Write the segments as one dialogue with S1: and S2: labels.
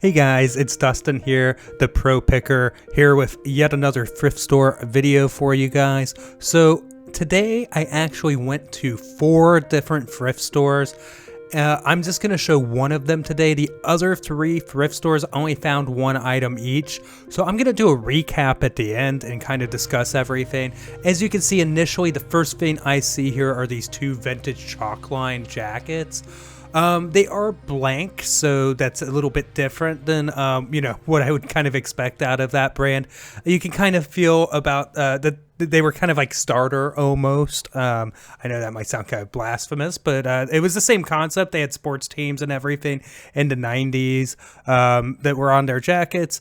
S1: Hey guys, it's Dustin here, the Pro Picker, here with yet another thrift store video for you guys. So today I actually went to 4 different thrift stores. I'm just going to show one of them today. The other 3 thrift stores only found 1 item each. So I'm going to do a recap at the end and kind of discuss everything. As you can see, initially the first thing I see here are these 2 vintage chalk line jackets. They are blank, so that's a little bit different than, what I would kind of expect out of that brand. You can kind of feel about that they were kind of like starter almost. I know that might sound kind of blasphemous, but it was the same concept. They had sports teams and everything in the 90s that were on their jackets.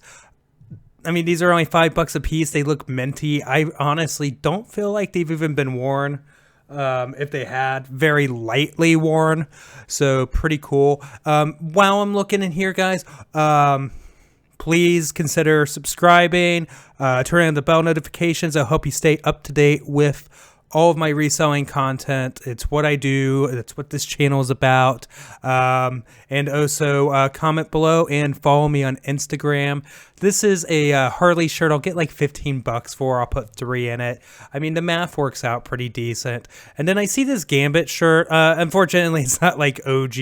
S1: I mean, these are only $5 a piece. They look minty. I honestly don't feel like they've even been worn. If they had, very lightly worn, so pretty cool. While I'm looking in here, guys, please consider subscribing, turn on the bell notifications. I hope you stay up to date with all of my reselling content. It's what I do. That's what this channel is about. And also comment below and follow me on Instagram. This is a Harley shirt. I'll get like $15 for. I'll put 3 in it. I mean, the math works out pretty decent. And then I see this Gambit shirt. Unfortunately, it's not like OG,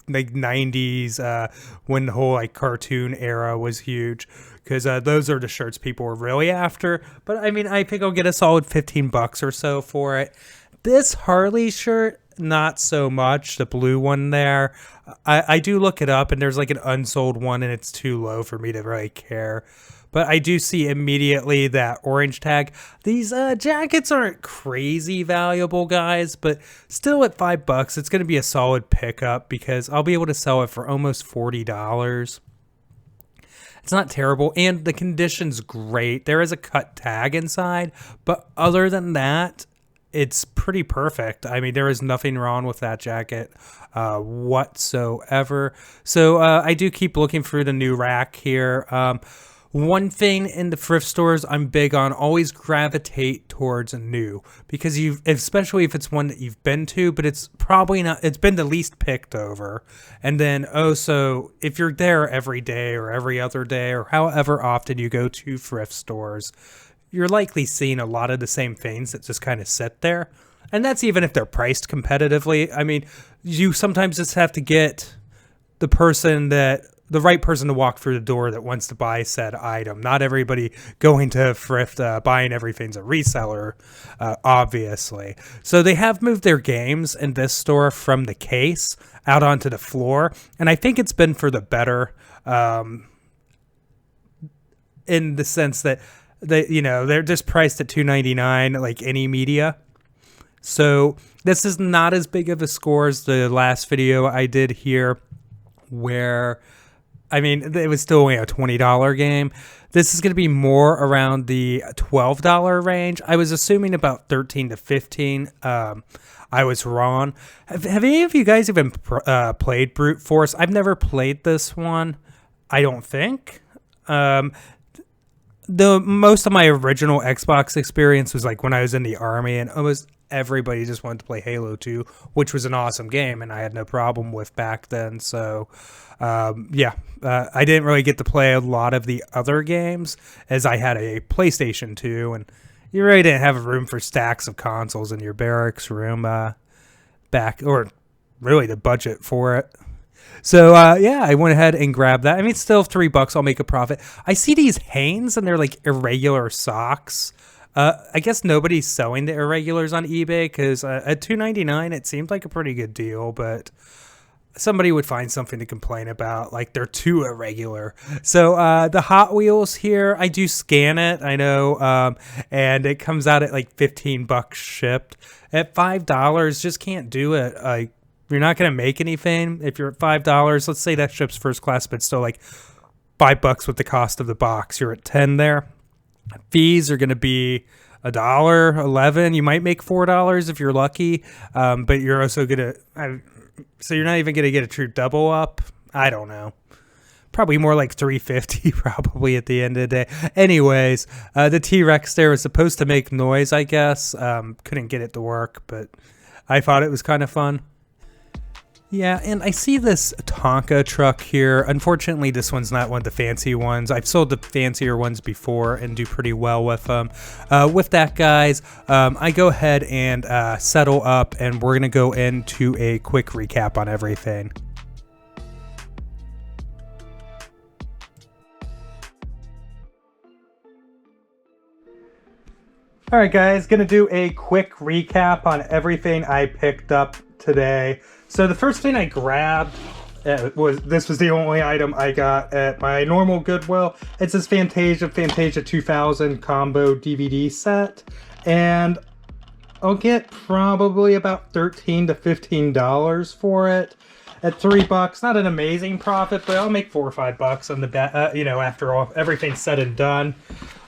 S1: like 90s, when the whole like cartoon era was huge. Because those are the shirts people were really after. But I mean, I think I'll get a solid $15 or so for it. This Harley shirt, not so much. The blue one there. I do look it up, and there's like an unsold one, and it's too low for me to really care. But I do see immediately that orange tag. These jackets aren't crazy valuable, guys, but still at $5, it's going to be a solid pickup because I'll be able to sell it for almost $40. It's not terrible, and the condition's great. There is a cut tag inside, but other than that, it's pretty perfect. I mean, there is nothing wrong with that jacket whatsoever. So I do keep looking through the new rack here. One thing in the thrift stores I'm big on, always gravitate towards new, because especially if it's one that you've been to, but it's probably not, it's been the least picked over. And then also, if you're there every day or every other day or however often you go to thrift stores, you're likely seeing a lot of the same things that just kind of sit there. And that's even if they're priced competitively. I mean, you sometimes just have to get the right person to walk through the door that wants to buy said item. Not everybody going to thrift, buying everything's a reseller, obviously. So they have moved their games in this store from the case out onto the floor. And I think it's been for the better, in the sense that they're just priced at $2.99 like any media. So this is not as big of a score as the last video I did here, where I mean, it was still only a $20 game. This is going to be more around the $12 range. I was assuming about $13 to $15. I was wrong. Have any of you guys even played Brute Force? I've never played this one, I don't think. Most of my original Xbox experience was like when I was in the Army, and almost everybody just wanted to play Halo 2, which was an awesome game, and I had no problem with back then. So, I didn't really get to play a lot of the other games, as I had a PlayStation 2, and you really didn't have room for stacks of consoles in your barracks room or really the budget for it. So, I went ahead and grabbed that. I mean, still $3, I'll make a profit. I see these Hanes, and they're like irregular socks. I guess nobody's selling the irregulars on eBay, because at $2.99, it seemed like a pretty good deal, but somebody would find something to complain about, like they're too irregular. So the Hot Wheels here, I do scan it, I know, and it comes out at like $15 shipped. At $5, just can't do it. Like, you're not going to make anything if you're at $5. Let's say that ships first class, but still like $5 with the cost of the box. You're at 10 there. Fees are going to be $1, $11. You might make $4 if you're lucky, but you're also going to. So you're not even going to get a true double up. I don't know. Probably more like $3.50 probably at the end of the day. Anyways, the T-Rex there was supposed to make noise, I guess. Couldn't get it to work, but I thought it was kind of fun. Yeah, and I see this Tonka truck here. Unfortunately, this one's not one of the fancy ones. I've sold the fancier ones before and do pretty well with them. With that, guys, I go ahead and settle up, and we're going to go into a quick recap on everything. All right, guys, gonna do a quick recap on everything I picked up today. So the first thing I grabbed was the only item I got at my normal Goodwill. It's this Fantasia 2000 combo DVD set, and I'll get probably about $13 to $15 for it. At $3, not an amazing profit, but I'll make $4 or $5 on the bet. After all, everything's said and done.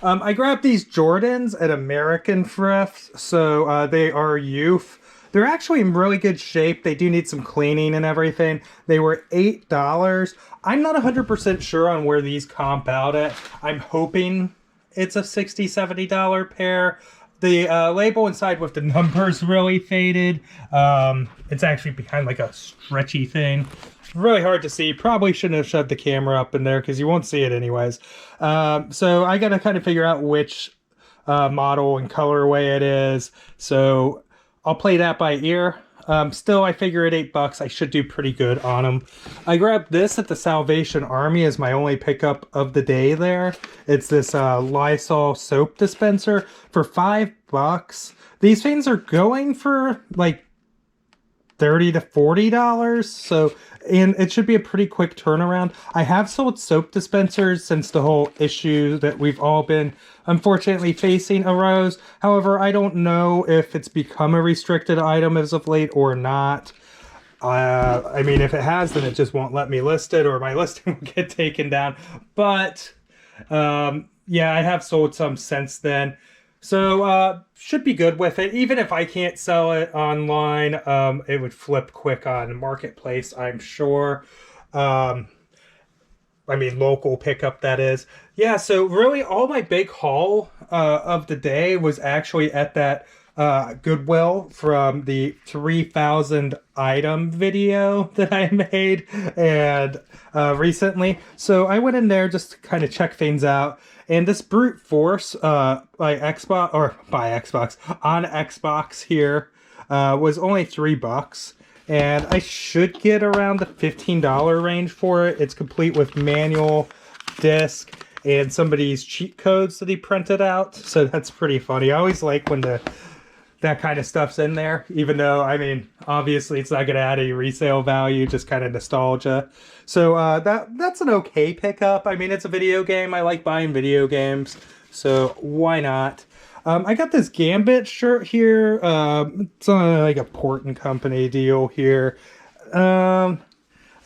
S1: I grabbed these Jordans at American Thrift, so they are youth. They're actually in really good shape. They do need some cleaning and everything. They were $8. I'm not 100% sure on where these comp out at. I'm hoping it's a $60, $70 pair. The label inside with the numbers really faded. It's actually behind like a stretchy thing. Really hard to see. Probably shouldn't have shoved the camera up in there because you won't see it anyways. So I got to kind of figure out which model and colorway it is. So I'll play that by ear. Still, I figure at $8, I should do pretty good on them. I grabbed this at the Salvation Army as my only pickup of the day there. It's this Lysol soap dispenser for $5. These things are going for like $30 to $40. So, and it should be a pretty quick turnaround. I have sold soap dispensers since the whole issue that we've all been unfortunately facing arose. However, I don't know if it's become a restricted item as of late or not. I mean, if it has, then it just won't let me list it, or my listing will get taken down. But yeah, I have sold some since then. So should be good with it. Even if I can't sell it online, it would flip quick on Marketplace, I'm sure. I mean, local pickup, that is. Yeah, so really all my big haul of the day was actually at that Goodwill from the 3,000 item video that I made and recently. So I went in there just to kind of check things out. And this Brute Force on Xbox here was only $3. And I should get around the $15 range for it. It's complete with manual, disc, and somebody's cheat codes that he printed out. So that's pretty funny. I always like when that kind of stuff's in there, even though, I mean, obviously it's not going to add any resale value, just kind of nostalgia. So that's an okay pickup. I mean, it's a video game. I like buying video games, so why not? I got this Gambit shirt here. It's on like a Port and Company deal here.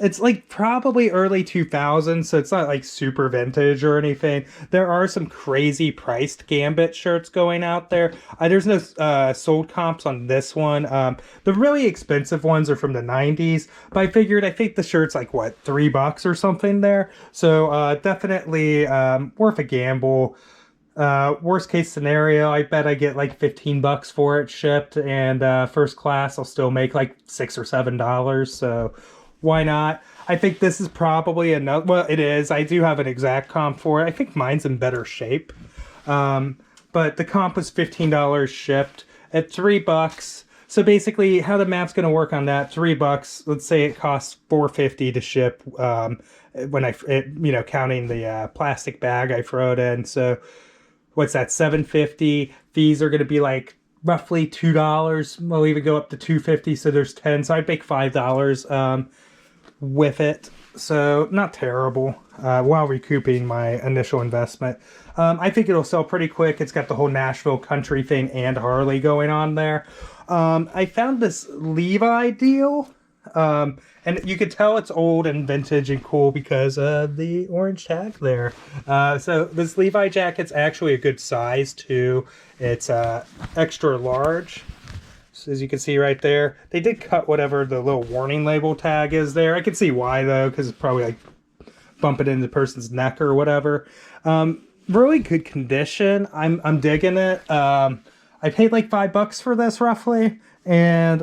S1: It's like probably early 2000s, so it's not like super vintage or anything. There are some crazy priced Gambit shirts going out there. There's no sold comps on this one. The really expensive ones are from the 90s, but I think the shirt's like, what, $3 or something there? So definitely worth a gamble. Worst case scenario, I bet I get like $15 for it shipped, and first class I'll still make like $6 or $7. So why not? I think this is probably enough. Well, it is. I do have an exact comp for it. I think mine's in better shape. But the comp was $15 shipped at $3. So basically, how the math's going to work on that, $3. Let's say it costs $4.50 to ship. Counting the plastic bag I throw it in. So what's that? $7.50. Fees are going to be like roughly $2. We'll even go up to $2.50. So there's 10. So I'd make $5 with it. So not terrible while recouping my initial investment. I think it'll sell pretty quick. It's got the whole Nashville country thing and Harley going on there. I found this Levi deal. And you could tell it's old and vintage and cool because of the orange tag there. So this Levi jacket's actually a good size too. It's extra large. So as you can see right there, they did cut whatever the little warning label tag is there. I can see why though, because it's probably like bumping into the person's neck or whatever. Really good condition. I'm digging it. I paid like $5 for this roughly, and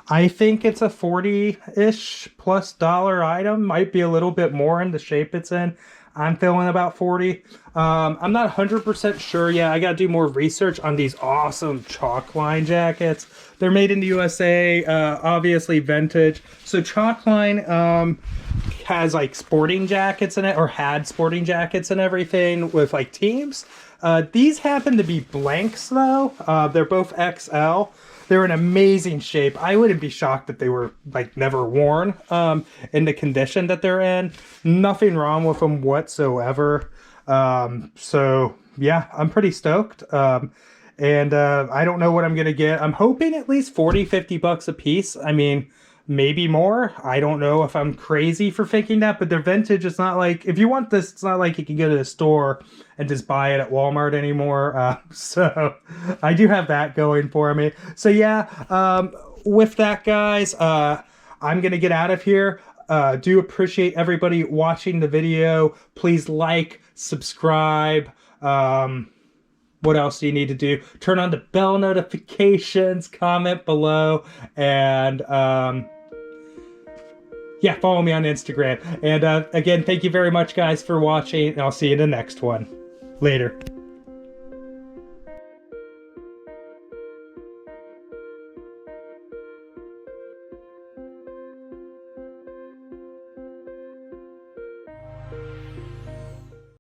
S1: I think it's a 40-ish plus dollar item. Might be a little bit more in the shape it's in. I'm feeling about 40. I'm not 100% sure yet. I got to do more research on these awesome chalk line jackets. They're made in the USA, obviously vintage. So chalk line has like sporting jackets in it, or had sporting jackets and everything with like teams. These happen to be blanks though. They're both XL. They're in amazing shape. I wouldn't be shocked that they were like never worn in the condition that they're in. Nothing wrong with them whatsoever. So yeah, I'm pretty stoked. And I don't know what I'm gonna get. I'm hoping at least 40-50 bucks a piece. I mean, maybe more. I don't know if I'm crazy for thinking that, but they're vintage. It's not like, if you want this, it's not like you can go to the store and just buy it at Walmart anymore. So I do have that going for me. So yeah, with that, guys, I'm gonna get out of here. Do appreciate everybody watching the video. Please like, subscribe. What else do you need to do? Turn on the bell notifications, comment below, and yeah, follow me on Instagram. And again, thank you very much, guys, for watching, and I'll see you in the next one. Later.